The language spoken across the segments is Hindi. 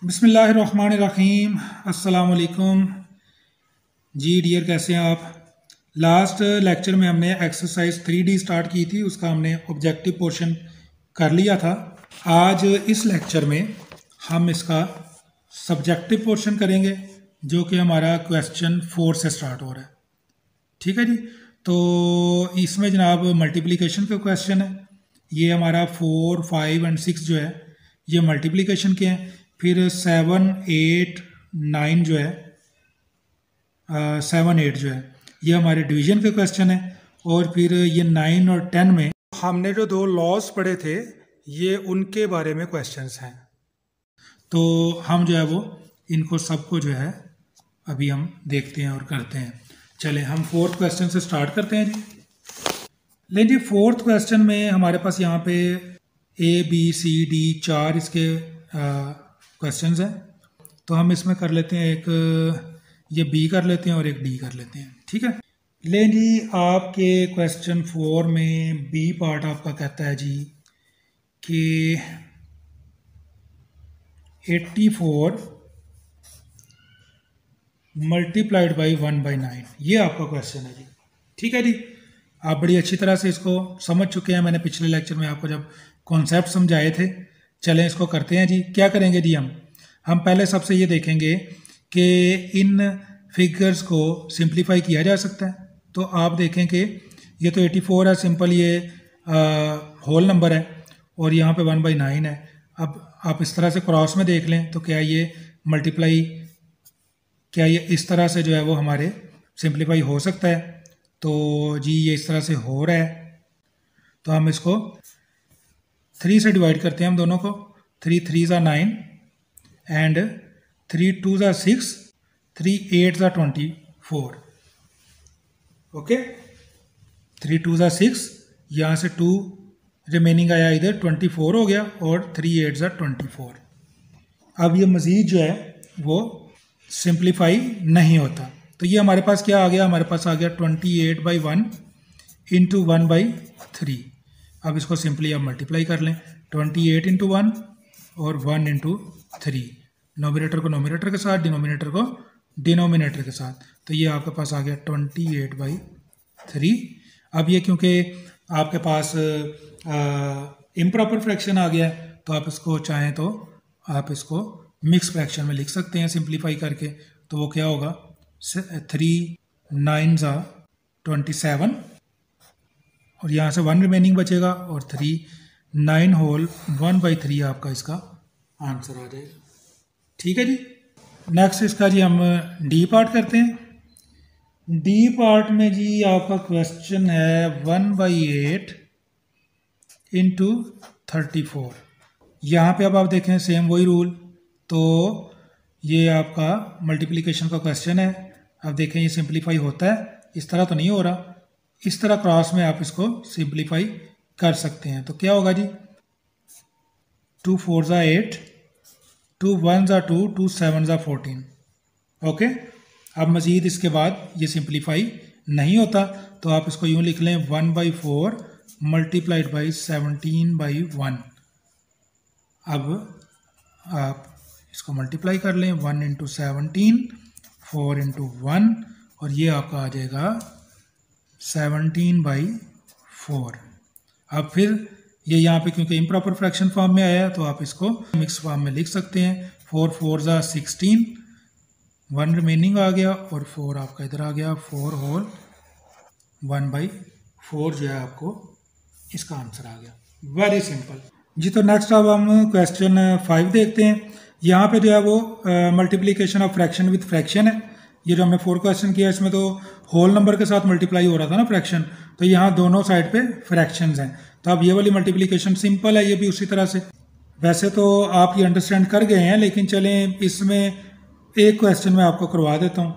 बिस्मिल्लाहिर्रहमानिर्रहीम। अस्सलाम वालेकुम जी डियर, कैसे हैं आप। लास्ट लेक्चर में हमने एक्सरसाइज 3D स्टार्ट की थी, उसका हमने ऑब्जेक्टिव पोर्शन कर लिया था। आज इस लेक्चर में हम इसका सब्जेक्टिव पोर्शन करेंगे, जो कि हमारा क्वेश्चन 4 से स्टार्ट हो रहा है। ठीक है जी। तो इसमें जनाब मल्टीप्लिकेशन का क्वेश्चन है। ये हमारा 4, 5 एंड 6 जो है ये मल्टीप्लिकेशन के हैं। फिर 7, 8, 9 जो है 7, 8 जो है ये हमारे डिवीजन के क्वेश्चन है। और फिर ये 9 और 10 में हमने जो 2 लॉज पढ़े थे ये उनके बारे में क्वेश्चंस हैं। तो हम जो है वो इनको सबको जो है अभी हम देखते हैं और करते हैं। चले हम 4th क्वेश्चन से स्टार्ट करते हैं जी। लेकिन जी 4th क्वेश्चन में हमारे पास यहाँ पे ABCD 4 इसके क्वेश्चंस हैं। तो हम इसमें कर लेते हैं, एक ये B कर लेते हैं और एक D कर लेते हैं। ठीक है। लेकिन जी आपके क्वेश्चन 4 में B पार्ट आपका कहता है जी कि 84 मल्टीप्लाइड बाई 1/9, ये आपका क्वेश्चन है जी। ठीक है जी। आप बड़ी अच्छी तरह से इसको समझ चुके हैं, मैंने पिछले लेक्चर में आपको जब कॉन्सेप्ट समझाए थे। चलें इसको करते हैं जी। क्या करेंगे जी, हम पहले सबसे ये देखेंगे कि इन फिगर्स को सिंप्लीफाई किया जा सकता है। तो आप देखें कि ये तो 84 है, सिंपल ये होल नंबर है, और यहाँ पे 1/9 है। अब आप इस तरह से क्रॉस में देख लें तो क्या ये मल्टीप्लाई, क्या ये इस तरह से जो है वो हमारे सिंप्लीफाई हो सकता है। तो जी ये इस तरह से हो रहा है। तो हम इसको 3 से डिवाइड करते हैं हम दोनों को। 3 3 ज़ा 9 एंड 3 2 ज़ा 6, 3 8 ज़ा 24। ओके, 3 2 ज़ा 6, यहाँ से 2 रिमेनिंग आया, इधर 24 हो गया, और 3 8 ज़ा 24। अब ये मज़ीद जो है वो सिंप्लीफाई नहीं होता। तो ये हमारे पास क्या आ गया, हमारे पास आ गया 28/1 इंटू 1/3। अब इसको सिंपली आप मल्टीप्लाई कर लें, 28 इंटू 1 और 1 इंटू 3। नोमिनेटर को नोमिनेटर के साथ, डिनोमिनेटर को डिनोमिनेटर के साथ। तो ये आपके पास आ गया 28/3। अब ये क्योंकि आपके पास इम्प्रॉपर फ्रैक्शन आ गया है, तो आप इसको चाहें तो आप इसको मिक्स फ्रैक्शन में लिख सकते हैं सिंप्लीफाई करके। तो वो क्या होगा, 3 9 ज़ा 27, और यहाँ से 1 रिमेनिंग बचेगा, और 3 9 होल 1/3 आपका इसका आंसर आ जाएगा। ठीक है जी। नेक्स्ट इसका जी हम डी पार्ट करते हैं। डी पार्ट में जी आपका क्वेश्चन है 1/8 इंटू 34। यहाँ पे अब आप देखें सेम वही रूल। तो ये आपका मल्टीप्लिकेशन का क्वेश्चन है। अब देखें ये सिंप्लीफाई होता है, इस तरह तो नहीं हो रहा, इस तरह क्रॉस में आप इसको सिंप्लीफाई कर सकते हैं। तो क्या होगा जी, 2 4 ज़ा 8, 2 1 ज़ा 2, 2 7 ज़ा 14। ओके। अब मज़ीद इसके बाद ये सिंप्लीफाई नहीं होता, तो आप इसको यूँ लिख लें 1/4 मल्टीप्लाइड बाई 17/1। अब आप इसको मल्टीप्लाई कर लें, 1 इंटू 17, 4 इंटू 1, और ये आपका आ जाएगा 17/4। अब फिर ये यहाँ पे क्योंकि इम्प्रॉपर फ्रैक्शन फॉर्म में आया है, तो आप इसको मिक्स फॉर्म में लिख सकते हैं। 4 4 ज़ा 16, 1 रिमेनिंग आ गया, और 4 आपका इधर आ गया, 4 होल 1/4 जो है आपको इसका आंसर आ गया। वेरी सिंपल जी। तो नेक्स्ट अब हम क्वेश्चन 5 देखते हैं। यहाँ पे जो है वो multiplication of fraction with fraction है। ये जो हमने 4 क्वेश्चन किया इसमें तो होल नंबर के साथ मल्टीप्लाई हो रहा था ना फ्रैक्शन, तो यहाँ दोनों साइड पे फ्रैक्शंस हैं। तो अब ये वाली मल्टीप्लिकेशन सिंपल है, ये भी उसी तरह से। वैसे तो आप ये अंडरस्टैंड कर गए हैं, लेकिन चलें इसमें एक क्वेश्चन मैं आपको करवा देता हूँ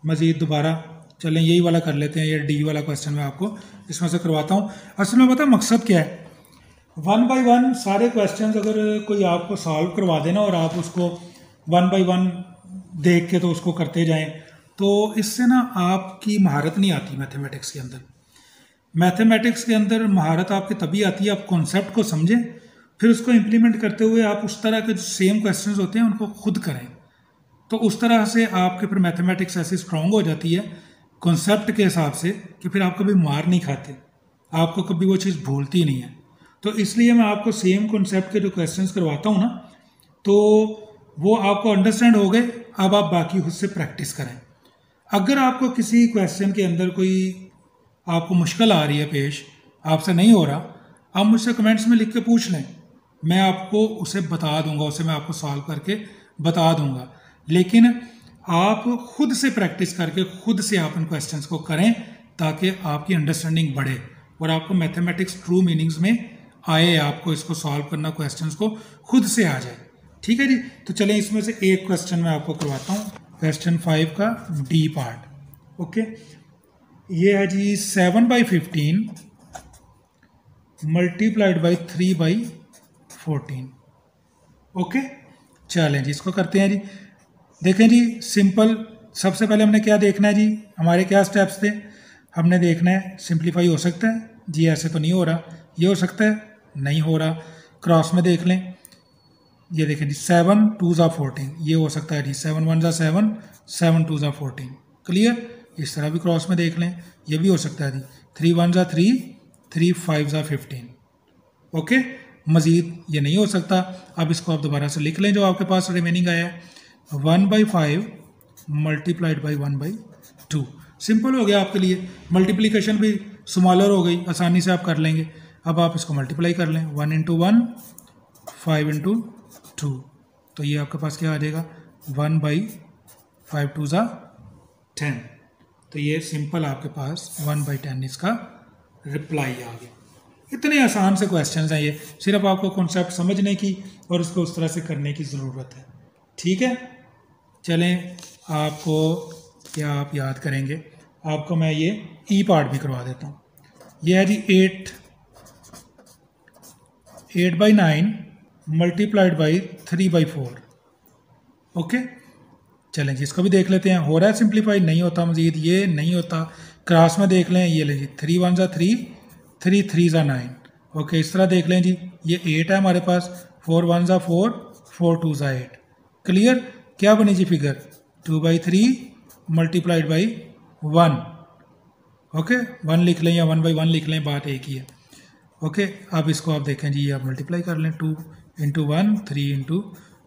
मज़ीद दोबारा। चलें यही वाला कर लेते हैं, ये डी वाला क्वेश्चन मैं आपको इसमें से करवाता हूँ। असल में पता मकसद क्या है, 1/1 सारे क्वेश्चंस अगर कोई आपको सॉल्व करवा देना और आप उसको 1/1 देख के तो उसको करते जाएं, तो इससे ना आपकी महारत नहीं आती मैथमेटिक्स के अंदर। मैथमेटिक्स के अंदर महारत आपकी तभी आती है आप कॉन्सेप्ट को समझें फिर उसको इम्प्लीमेंट करते हुए आप उस तरह के जो सेम क्वेश्चंस होते हैं उनको खुद करें। तो उस तरह से आपके फिर मैथमेटिक्स ऐसी स्ट्रांग हो जाती है कॉन्सेप्ट के हिसाब से कि फिर आप कभी मार नहीं खाते, आपको कभी वो चीज़ भूलती नहीं है। तो इसलिए मैं आपको सेम कॉन्सेप्ट के जो क्वेश्चंस करवाता हूँ ना, तो वो आपको अंडरस्टैंड हो गए। अब आप बाकी खुद से प्रैक्टिस करें। अगर आपको किसी क्वेश्चन के अंदर कोई आपको मुश्किल आ रही है पेश, आपसे नहीं हो रहा, आप मुझसे कमेंट्स में लिख के पूछ लें, मैं आपको उसे बता दूंगा, उसे मैं आपको सॉल्व करके बता दूंगा। लेकिन आप खुद से प्रैक्टिस करके खुद से आप इन क्वेश्चंस को करें ताकि आपकी अंडरस्टैंडिंग बढ़े और आपको मैथमेटिक्स ट्रू मीनिंग्स में आए, आपको इसको सॉल्व करना क्वेश्चंस को खुद से आ जाए। ठीक है जी। तो चलें इसमें से एक क्वेश्चन मैं आपको करवाता हूँ, क्वेश्चन 5 का डी पार्ट। ओके, ये है जी 7/15 मल्टीप्लाइड बाई 3/14। ओके, चलें जी इसको करते हैं जी। देखें जी, सिंपल। सबसे पहले हमने क्या देखना है जी, हमारे क्या स्टेप्स थे। हमने देखना है सिंप्लीफाई हो सकता है जी, ऐसे तो नहीं हो रहा, ये हो सकता है, नहीं हो रहा। क्रॉस में देख लें, ये देखें जी 7 2 ज़ा 14, ये हो सकता है जी 7 1 ज़ा 7 7 2 ज़ा 14। क्लियर। इस तरह भी क्रॉस में देख लें, ये भी हो सकता है जी 3 1 ज़ा 3 3 5 ज़ा 15। ओके, मज़ीद ये नहीं हो सकता। अब इसको आप दोबारा से लिख लें जो आपके पास रिमेनिंग आया है, 1/5 मल्टीप्लाइड बाई 1/2। सिंपल हो गया आपके लिए। मल्टीप्लिकेशन भी स्मॉलर हो गई, आसानी से आप कर लेंगे। अब आप इसको मल्टीप्लाई कर लें, 1 × 1 5 × 2, तो ये आपके पास क्या आ जाएगा 1/5 2 ज़ा 10। तो ये सिंपल आपके पास 1/10 इसका रिप्लाई आ गया। इतने आसान से क्वेश्चंस हैं ये, सिर्फ आपको कॉन्सेप्ट समझने की और उसको उस तरह से करने की ज़रूरत है। ठीक है, चलें आपको क्या आप याद करेंगे, आपको मैं ये ई पार्ट भी करवा देता हूँ। ये है जी 8/9 मल्टीप्लाइड बाई 3/4। ओके, चलें जी इसको भी देख लेते हैं। हो रहा है सिंप्लीफाई, नहीं होता मज़ीद, ये नहीं होता। क्रॉस में देख लें, ये लें जी 3 1 ज़ा 3 3 3 ज़ा 9। ओके, इस तरह देख लें जी, ये 8 है हमारे पास, 4 1 ज़ा 4 4 2 ज़ा 8। क्लियर। क्या बनी जी फिगर 2/3 मल्टीप्लाइड बाई 1। ओके, 1 लिख लें या 1/1 लिख लें, बात एक ही है। ओके, अब इसको आप देखें जी, ये आप मल्टीप्लाई कर लें, 2 × 1 3 ×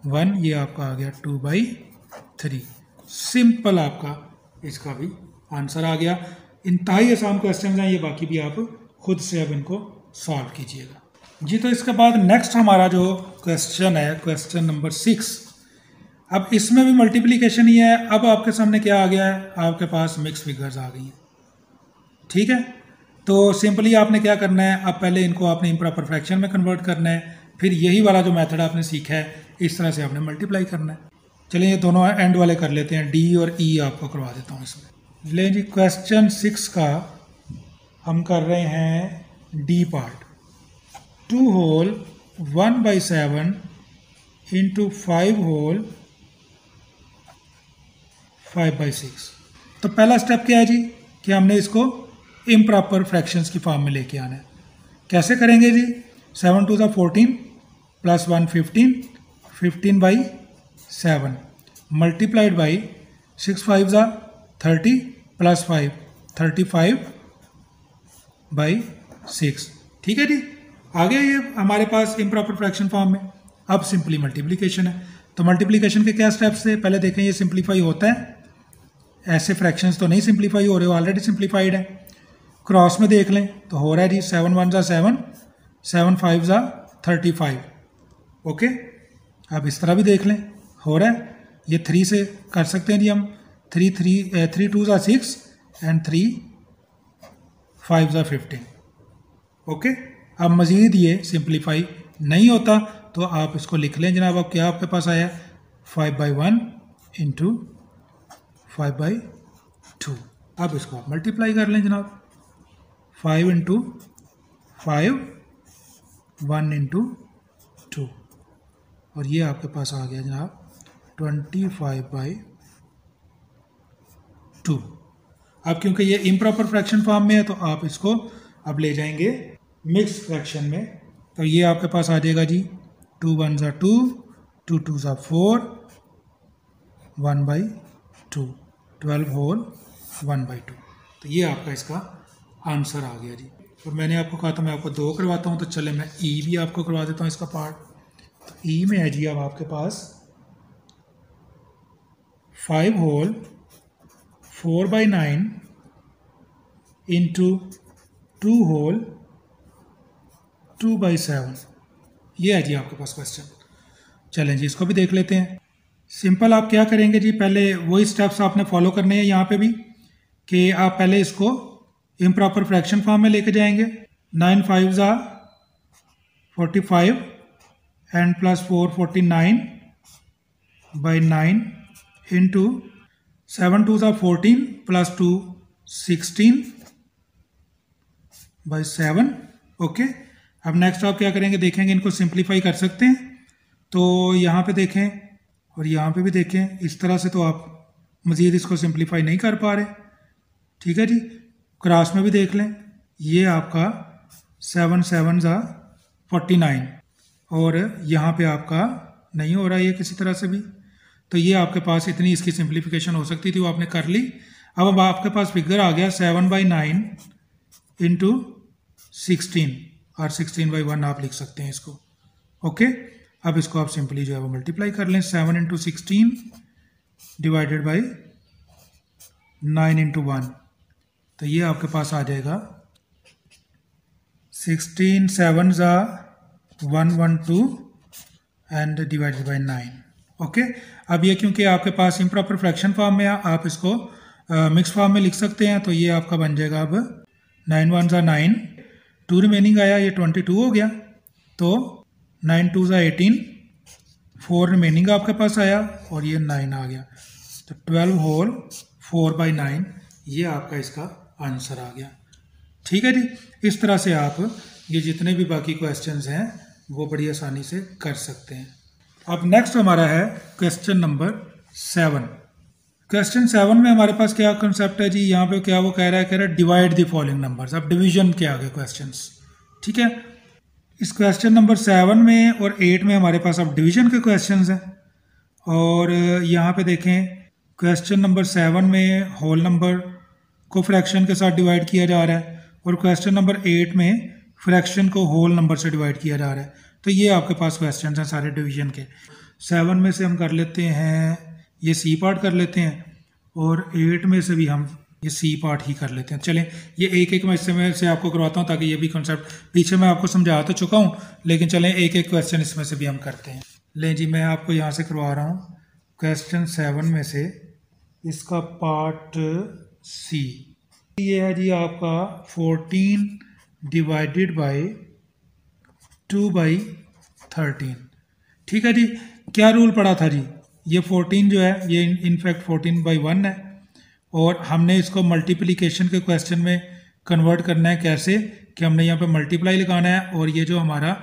1, ये आपका आ गया 2/3। सिंपल आपका इसका भी आंसर आ गया। इंतहाई आसान क्वेश्चन हैं ये, बाकी भी आप खुद से अब इनको सॉल्व कीजिएगा जी। तो इसके बाद नेक्स्ट हमारा जो क्वेश्चन है, क्वेश्चन नंबर 6। अब इसमें भी मल्टीप्लिकेशन ही है। अब आपके सामने क्या आ गया है, आपके पास मिक्स फिगर्स आ गई हैं। ठीक है, तो सिंपली आपने क्या करना है, अब पहले इनको आपने इम्प्रॉपर फ्रैक्शन में कन्वर्ट करना है, फिर यही वाला जो मेथड आपने सीखा है इस तरह से आपने मल्टीप्लाई करना है। चलिए ये दोनों एंड वाले कर लेते हैं, डी और ई आपको करवा देता हूँ इसमें। ले जी, क्वेश्चन 6 का हम कर रहे हैं डी पार्ट। 2 whole 1/7 × 5 whole 5/6। तो पहला स्टेप क्या है जी, कि हमने इसको इम्प्रॉपर फ्रैक्शंस की फॉर्म में लेके आना है। कैसे करेंगे जी, 7 2 ज़ा 14 + 1 15 15/7 मल्टीप्लाइड बाई 6 5 ज़ा 30 + 5 35/6। ठीक है जी, आ गया ये हमारे पास इम्प्रॉपर फ्रैक्शन फॉर्म में। अब सिंपली मल्टीप्लिकेशन है, तो मल्टीप्लिकेशन के क्या स्टेप्स थे, पहले देखें ये सिंप्लीफाई होता है, ऐसे फ्रैक्शंस तो नहीं सिंप्लीफाई हो रहे, ऑलरेडी सिंप्लीफाइड है। क्रॉस में देख लें तो हो रहा है जी 7 1 ज़ा 7 7 5 ज़ा 35। ओके, अब इस तरह भी देख लें, हो रहा है। ये 3 से कर सकते हैं जी हम, 3 2 ज़ा 6 एंड 3 5 ज़ा 15। ओके, अब मज़ीद ये सिंप्लीफाई नहीं होता तो आप इसको लिख लें जनाब। अब क्या आपके पास आया 5/1 × 5/2। अब इसको आप मल्टीप्लाई कर लें जनाब, 5 × 5 1 × 2, और ये आपके पास आ गया जनाब 25/2। अब क्योंकि ये इम्प्रॉपर फ्रैक्शन फॉर्म में है तो आप इसको अब ले जाएंगे मिक्स फ्रैक्शन में तो ये आपके पास आ जाएगा जी 2 1 ज़ा 2, 2 2 ज़ा 4, 1/2, 12 होल 1/2। तो ये आपका इसका आंसर आ गया जी। और मैंने आपको कहा था मैं आपको 2 करवाता हूँ, तो चले मैं ई भी आपको करवा देता हूँ इसका पार्ट। तो ई में है जी अब आपके पास 5 होल 4/9 इंटू 2 होल 2/7। ये है जी आपके पास क्वेश्चन। चलें जी इसको भी देख लेते हैं। सिंपल आप क्या करेंगे जी, पहले वही स्टेप्स आपने फॉलो करने हैं यहाँ पे भी, कि आप पहले इसको इम्प्रॉपर फ्रैक्शन फॉर्म में लेके जाएंगे। 9 5 ज़ा 45 एंड प्लस 4 49/9 इंटू 7 2 ज़ा 14 प्लस 2 16/7। ओके, अब नेक्स्ट आप क्या करेंगे, देखेंगे इनको सिंप्लीफाई कर सकते हैं। तो यहाँ पे देखें और यहाँ पे भी देखें, इस तरह से तो आप मज़ीद इसको सिंप्लीफाई नहीं कर पा रहे। ठीक है जी, क्रॉस में भी देख लें, ये आपका 7 7 ज़ा 49 और यहाँ पे आपका नहीं हो रहा ये किसी तरह से भी। तो ये आपके पास इतनी इसकी सिंप्लीफिकेशन हो सकती थी, वो आपने कर ली। अब आपके पास फिगर आ गया 7/9 इंटू 16 और 16/1 आप लिख सकते हैं इसको। ओके, अब इसको आप सिंपली जो है वो मल्टीप्लाई कर लें। 7 इंटू 16 डिवाइडेड बाई 9 इंटू 1, तो ये आपके पास आ जाएगा 16 7 ज़ा 112 एंड डिवाइडेड बाई 9। ओके, अब ये क्योंकि आपके पास इम्प्रॉपर फ्रैक्शन फॉर्म में आप इसको मिक्स फॉर्म में लिख सकते हैं। तो ये आपका बन जाएगा अब 9 1 ज़ा 9, 2 रिमेनिंग आया, ये 22 हो गया। तो 9 2 ज़ा 18, 4 रिमेनिंग आपके पास आया और ये 9 आ गया। तो 12 होल 4/9 ये आपका इसका आंसर आ गया। ठीक है जी, इस तरह से आप ये जितने भी बाकी क्वेश्चंस हैं वो बड़ी आसानी से कर सकते हैं। अब नेक्स्ट हमारा है क्वेश्चन नंबर 7। क्वेश्चन 7 में हमारे पास क्या कंसेप्ट है जी, यहाँ पे क्या वो कह रहा है डिवाइड द फॉलोइंग नंबर्स। अब डिवीजन के आगे क्वेश्चंस। ठीक है, इस क्वेश्चन नंबर 7 में और 8 में हमारे पास अब डिवीजन के क्वेश्चंस हैं। और यहाँ पे देखें क्वेश्चन नंबर 7 में होल नंबर को फ्रैक्शन के साथ डिवाइड किया जा रहा है और क्वेश्चन नंबर 8 में फ्रैक्शन को होल नंबर से डिवाइड किया जा रहा है। तो ये आपके पास क्वेश्चन हैं सारे डिवीजन के। 7 में से हम कर लेते हैं ये सी पार्ट कर लेते हैं और 8 में से भी हम ये सी पार्ट ही कर लेते हैं। चलें ये एक एक मैं इसमें से आपको करवाता हूँ ताकि ये भी कॉन्सेप्ट पीछे मैं आपको समझा तो चुका हूँ, लेकिन चलें एक एक क्वेश्चन इसमें से भी हम करते हैं। लें जी, मैं आपको यहाँ से करवा रहा हूँ क्वेश्चन 7 में से इसका पार्ट सी। ये है जी आपका 14 डिवाइडेड बाई 2/13। ठीक है जी, क्या रूल पड़ा था जी, ये 14 जो है ये इनफैक्ट 14/1 है और हमने इसको मल्टीप्लिकेशन के क्वेश्चन में कन्वर्ट करना है। कैसे कि हमने यहाँ पे मल्टीप्लाई लगाना है और ये जो हमारा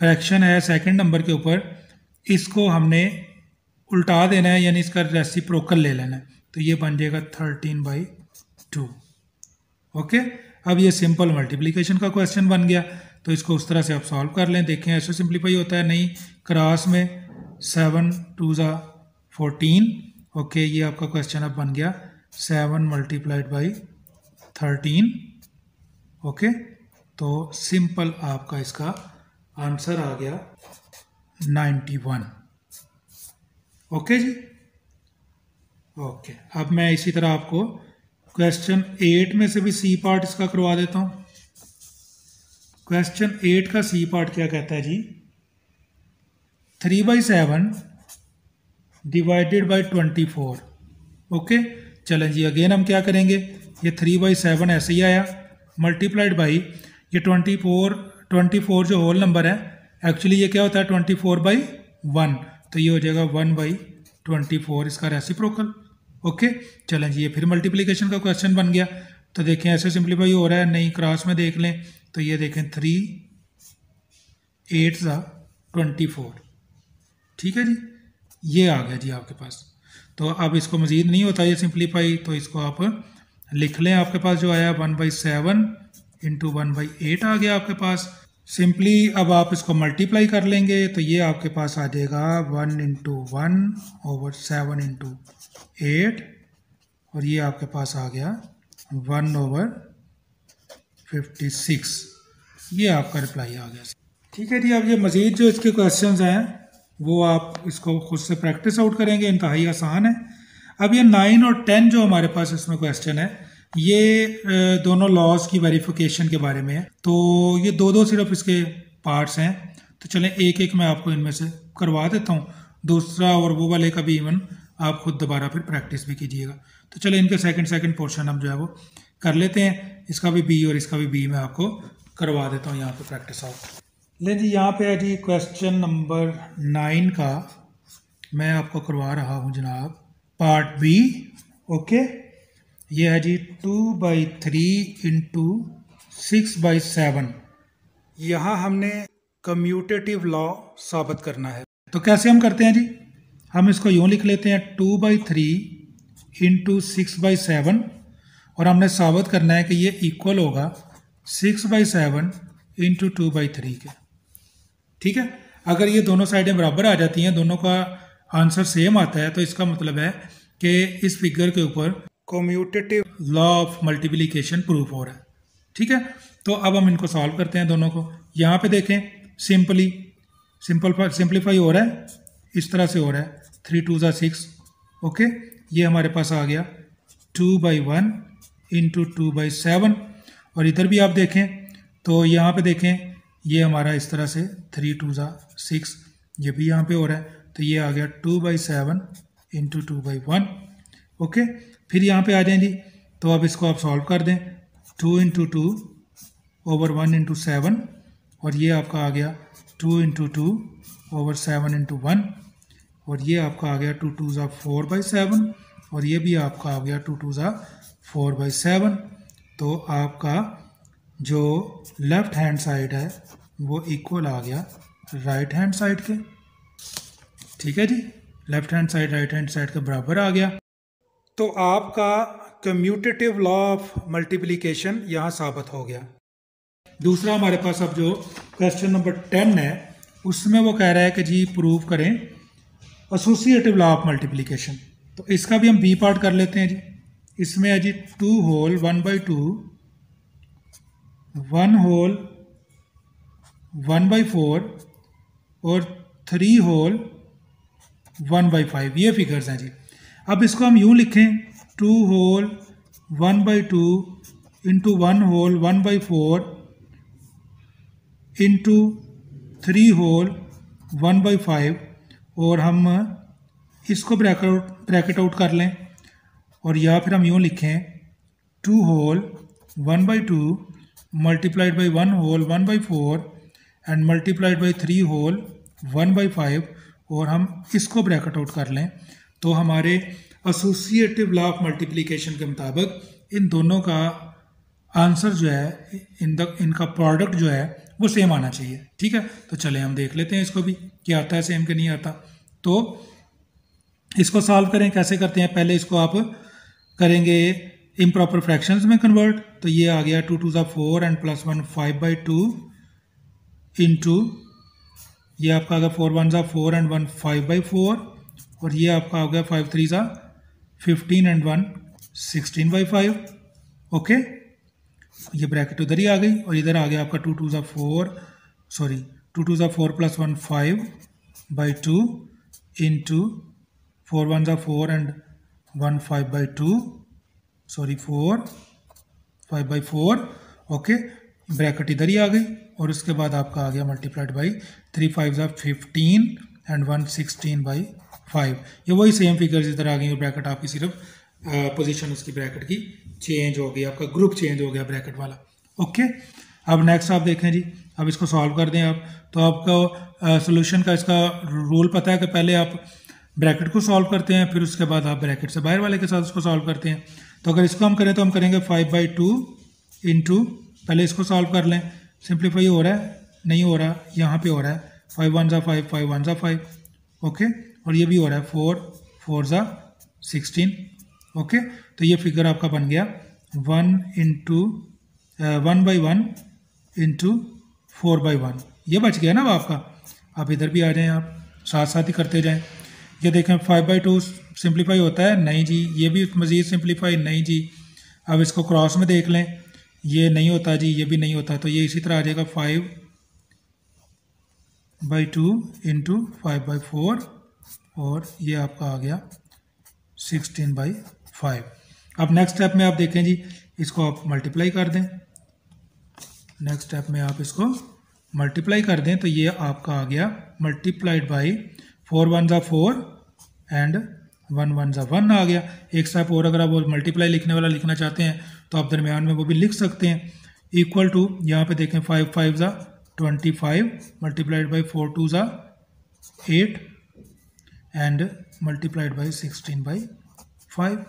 फ्रैक्शन है सेकंड नंबर के ऊपर, इसको हमने उल्टा देना है, यानी इसका रेसिप्रोकल ले लेना है। तो ये बन जाएगा 13/2। ओके, अब ये सिंपल मल्टीप्लिकेशन का क्वेश्चन बन गया। तो इसको उस तरह से आप सॉल्व कर लें। देखें ऐसे सिंप्लीफाई होता है, नहीं क्रॉस में 7 2 ज़ा 14। ओके, ये आपका क्वेश्चन अब बन गया 7 मल्टीप्लाइड बाई 13। ओके, तो सिंपल आपका इसका आंसर आ गया 91। ओके जी, ओके। अब मैं इसी तरह आपको क्वेश्चन 8 में से भी सी पार्ट इसका करवा देता हूँ। क्वेश्चन 8 का सी पार्ट क्या कहता है जी, 3/7 डिवाइडेड बाई 24। ओके, चलें जी अगेन हम क्या करेंगे, ये 3/7 ऐसे ही आया मल्टीप्लाइड बाई ये 24 जो होल नंबर है, एक्चुअली ये क्या होता है 24/1, तो ये हो जाएगा 1/24 इसका रेसिप्रोकल। ओके, चलें जी ये फिर मल्टीप्लिकेशन का क्वेश्चन बन गया। तो देखें ऐसे सिंप्लीफाई हो रहा है, नहीं क्रॉस में देख लें तो ये देखें 3 8 ज़ा 24। ठीक है जी, ये आ गया जी आपके पास। तो अब इसको मज़ीद नहीं होता ये सिंप्लीफाई, तो इसको आप लिख लें। आपके पास जो आया 1/7 इंटू 1/8 आ गया आपके पास। सिंपली अब आप इसको मल्टीप्लाई कर लेंगे तो ये आपके पास आ जाएगा 1/1/7/8 और ये आपके पास आ गया 1/56। ये आपका रिप्लाई आ गया। ठीक है जी। अब ये मज़ीद जो इसके क्वेश्चंस हैं वो आप इसको खुद से प्रैक्टिस आउट करेंगे, इंतहाई आसान है। अब ये 9 और 10 जो हमारे पास इसमें क्वेश्चन है ये दोनों लॉज की वेरिफिकेशन के बारे में है। तो ये दो सिर्फ इसके पार्ट्स हैं, तो चलें एक एक मैं आपको इनमें से करवा देता हूँ। दूसरा और वो वाले का भी इवन आप खुद दोबारा फिर प्रैक्टिस भी कीजिएगा। तो चलें इनके सेकंड पोर्शन हम जो है वो कर लेते हैं। इसका भी बी और इसका भी बी मैं आपको करवा देता हूँ यहाँ पे प्रैक्टिस आउट। लें जी, यहाँ पे है जी क्वेश्चन नंबर 9 का मैं आपको करवा रहा हूँ जनाब पार्ट बी। ओके, ये है जी 2/3 इंटू 6/7। यहाँ हमने कम्यूटेटिव लॉ साबित करना है। तो कैसे हम करते हैं जी, हम इसको यूँ लिख लेते हैं 2/3 इंटू 6/7 और हमने साबित करना है कि ये इक्वल होगा 6/7 इंटू 2/3 के। ठीक है, अगर ये दोनों साइडें बराबर आ जाती हैं, दोनों का आंसर सेम आता है, तो इसका मतलब है कि इस फिगर के ऊपर commutative law of multiplication proof हो रहा है। ठीक है, तो अब हम इनको सॉल्व करते हैं दोनों को। यहाँ पे देखें सिंपलीफाई हो रहा है, इस तरह से हो रहा है 3 2 6। ओके, ये हमारे पास आ गया 2/1 इंटू 2/7। और इधर भी आप देखें तो यहाँ पे देखें ये हमारा इस तरह से 3 2 6, ये भी यहाँ पे हो रहा है, तो ये आ गया 2/7 इंटू 2/1। ओके, फिर यहाँ पे आ जाएं जी, तो अब इसको आप सॉल्व कर दें 2 इंटू 2 ओवर 1 इंटू 7 और ये आपका आ गया 2 इंटू 2 ओवर 7 इंटू 1 और ये आपका आ गया 2 2 4/7 और ये भी आपका आ गया 2 2 4/7। तो आपका जो लेफ्ट हैंड साइड है वो इक्वल आ गया राइट हैंड साइड के। ठीक है जी, left hand side right hand side के बराबर आ गया। तो आपका कम्यूटेटिव लॉ ऑफ मल्टीप्लिकेशन यहाँ साबित हो गया। दूसरा हमारे पास अब जो क्वेश्चन नंबर 10 है उसमें वो कह रहा है कि जी प्रूव करें एसोसिएटिव लॉ ऑफ मल्टीप्लिकेशन। तो इसका भी हम बी पार्ट कर लेते हैं जी। इसमें है जी 2 होल 1/2, 1 होल 1/4 और 3 होल 1/5, ये फिगर्स हैं जी। अब इसको हम यूँ लिखें 2 whole 1/2 into 1 whole 1/4 into 3 whole 1/5 और हम इसको ब्रैकेट आउट कर लें और या फिर हम यूँ लिखें 2 whole 1/2 multiplied by 1 whole 1/4 and multiplied by 3 whole 1/5 और हम इसको ब्रैकेट आउट कर लें तो हमारे एसोसिएटिव लॉ ऑफ मल्टीप्लिकेशन के मुताबिक इन दोनों का आंसर जो है इनका प्रोडक्ट जो है वो सेम आना चाहिए। ठीक है, तो चले हम देख लेते हैं इसको भी क्या आता है सेम कि नहीं आता। तो इसको सॉल्व करें, कैसे करते हैं, पहले इसको आप करेंगे इम्प्रॉपर फ्रैक्शंस में कन्वर्ट। तो ये आ गया 2 2 4 एंड +1 5/2 इंटू ये आपका आ गया 4 1 4 एंड 1 5/4 और ये आपका आ गया 5 3 15 एंड 1 16/5। ओके, ये ब्रैकेट उधर ही आ गई और इधर आ गया आपका 2 2 4 +1 5/2 इंटू 4 1 4 एंड 1 5/2 4 5/4। ओके, ब्रैकेट इधर ही आ गई और उसके बाद आपका आ गया मल्टीप्लाइड बाई 3 5 15 एंड 1 16/5। ये वही सेम फिगर्स इधर आ गई और ब्रैकेट आपकी सिर्फ पोजीशन उसकी ब्रैकेट की चेंज हो गई, आपका ग्रुप चेंज हो गया ब्रैकेट वाला। ओके, अब नेक्स्ट आप देखें जी, अब इसको सॉल्व कर दें आप। तो आपको सोल्यूशन का इसका रूल पता है कि पहले आप ब्रैकेट को सॉल्व करते हैं फिर उसके बाद आप ब्रैकेट से बाहर वाले के साथ उसको सॉल्व करते हैं। तो अगर इसको हम करें तो हम करेंगे 5/2 इंटू, पहले इसको सॉल्व कर लें, सिंप्लीफाई हो रहा है नहीं हो रहा, यहाँ पे हो रहा है 5 1 5 5 1 5। ओके, और ये भी हो रहा है 4 4 16। ओके, तो ये फिगर आपका बन गया 1/1 इंटू 4/1, ये बच गया ना अब आपका। आप इधर भी आ जाएं, आप साथ साथ ही करते जाएं। ये देखें 5/2 सिंप्लीफाई होता है, नहीं जी। ये भी मज़ीद सिंप्लीफाई, नहीं जी। अब इसको क्रॉस में देख लें, ये नहीं होता जी, ये भी नहीं होता, तो ये इसी तरह आ जाएगा 5/2 इंटू 5/4 और ये आपका आ गया 16/5। अब नेक्स्ट स्टेप में आप देखें जी, इसको आप मल्टीप्लाई कर दें। नेक्स्ट स्टेप में आप इसको मल्टीप्लाई कर दें तो ये आपका आ गया मल्टीप्लाइड बाई 4 1 ज़ा 4 एंड 1 1 ज़ा 1 आ गया। एक स्टेप और अगर आप वो मल्टीप्लाई लिखने वाला लिखना चाहते हैं तो आप दरमियान में वो भी लिख सकते हैं। इक्वल टू यहाँ पे देखें 5 5 ज़ा 25 मल्टीप्लाइड बाई 4 2 ज़ा 8 एंड मल्टीप्लाइड बाई 16/5।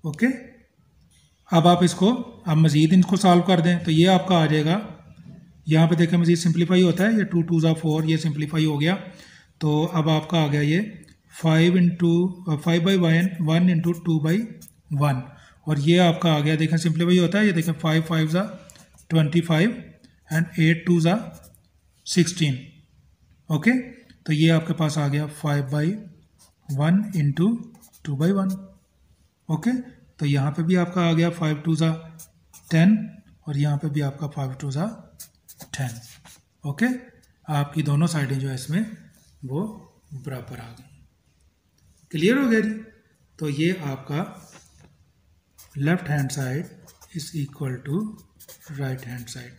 ओके, अब आप इसको अब मज़ीद इनको सॉल्व कर दें तो ये आपका आ जाएगा, यहाँ पे देखें मज़ीद सिंप्लीफाई होता है, ये 2 2 ज़ा 4, ये सिंप्लीफाई हो गया। तो अब आपका आ गया ये 5/1 इंटू 2/1 और ये आपका आ गया, देखें सिंप्लीफाई होता है, ये देखें 5 5 ज़ा 25 एंड 8 2 ज़ा 16। ओके, तो ये आपके पास आ गया 5/1 इंटू 2/1। ओके, तो यहाँ पे भी आपका आ गया 5 2 ज़ा 10 और यहाँ पे भी आपका 5 2 ज़ा 10। ओके, आपकी दोनों साइडें जो है इसमें वो बराबर आ गई। क्लियर हो गया जी। तो ये आपका left hand side is equal to right hand side,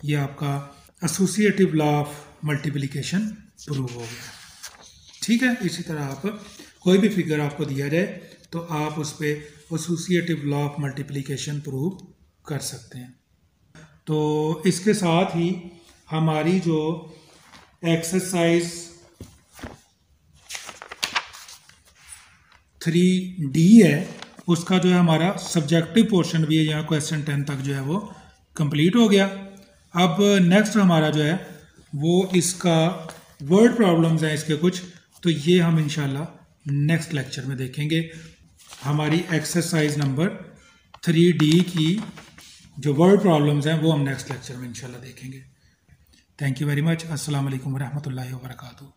ये आपका associative law of multiplication prove हो गया। ठीक है, इसी तरह आप कोई भी फिगर आपको दिया जाए तो आप उस पर associative law of multiplication prove कर सकते हैं। तो इसके साथ ही हमारी जो एक्सरसाइज 3D है उसका जो है हमारा सब्जेक्टिव पोर्शन भी है, यहाँ क्वेश्चन 10 तक जो है वो कंप्लीट हो गया। अब नेक्स्ट हमारा जो है वो इसका वर्ड प्रॉब्लम्स हैं इसके कुछ, तो ये हम इंशाल्लाह नेक्स्ट लेक्चर में देखेंगे। हमारी एक्सरसाइज नंबर 3D की जो वर्ड प्रॉब्लम्स हैं वो हम नेक्स्ट लेक्चर में इंशाल्लाह देखेंगे। Thank you very much. अस्सलाम वालेकुम रहमतुल्लाहि व बरकातुहू।